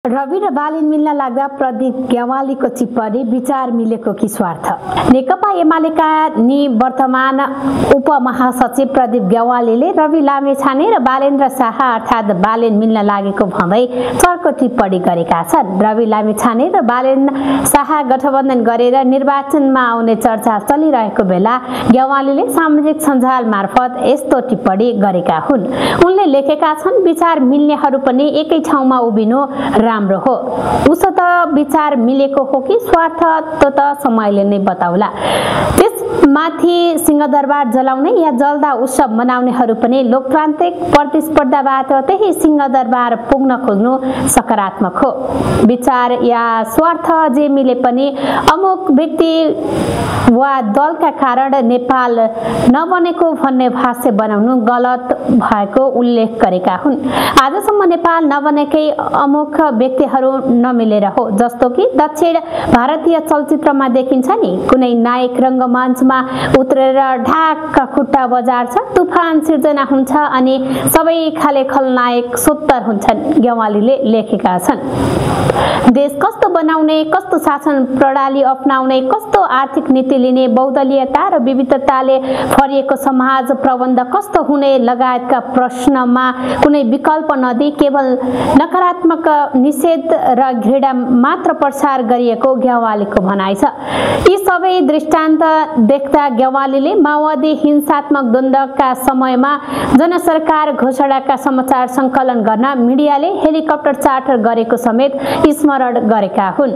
रवि र बालिन मिल्न लाग्दा प्रदीप ग्यावालीको टिप्पणी विचार मिलेको कि स्वार्थ। नेकपा एमालेका निवर्तमान उपमहासचिव प्रदीप ग्यावालीले रवि लामेछाने र बालेन्द्र शाह अर्थात् बालेन मिल्न लागेको भन्दै चर्को टिप्पणी गरेका छन्। रवि लामेछाने र बालेन शाह गठबन्धन गरेर निर्वाचनमा आउने चर्चा चलिरहेको बेला ग्यावालीले सामाजिक सञ्जाल मार्फत यस्तो टिप्पणी गरेका हुन्। उनले लेखेका छन्, विचार मिल्नेहरू पनि एकै ठाउँमा उभिनु राम्रो हो। उसो त विचार मिलेको हो कि स्वार्थ त समयले नै बताउला। त्यसमाथि सिंहदरबार जलाउने या जल्दा उत्सव मनाउनेहरू पनि लोकतान्त्रिक प्रतिस्पर्धाबाट त्यही सिंहदरबार पुग्न खोज्नु सकारात्मक हो। विचार या स्वार्थ जे मिले पनि अमुक व्यक्ति वा दलका कारण नेपाल नबनेको भन्ने भाष्य बनाउनु गलत भएको उल्लेख गरेका हुन्। आजसम्म नेपाल नबनेकै अमुक व्यक्तिहरू नमिलेर हो। जस्तो कि दक्षिण भारतीय चलचित्रमा देखिन्छ नि, कुनै नायक रङ्गमञ्चमा उत्रेर ढाक खुट्टा बजार्छ, तुफान सिर्जना हुन्छ अनि सबै खाले खलनायक सुत्तर हुन्छन्, ग्यावालीले लेखेका छन्। देश कस्तो बनाउने, कस्तो शासन प्रणाली अपनाउने, कस्तो आर्थिक नीति लिने, बहुदलीयता र विविधताले भरिएको समाज प्रबन्ध कस्तो हुने लगायतका प्रश्नमा कुनै विकल्प नदिई केवल नकारात्मक निषेध र घृणा मात्र प्रसार गरिएको ग्यावालीको भनाइ छ। यी सबै दृष्टान्त देख्दा ग्यावालीले माओवादी हिंसात्मक द्वन्द्वका समयमा जनसरकार घोषणाका समाचार सङ्कलन गर्न मिडियाले हेलिकप्टर चार्टर गरेको समेत स्मरण गरेका हुन्।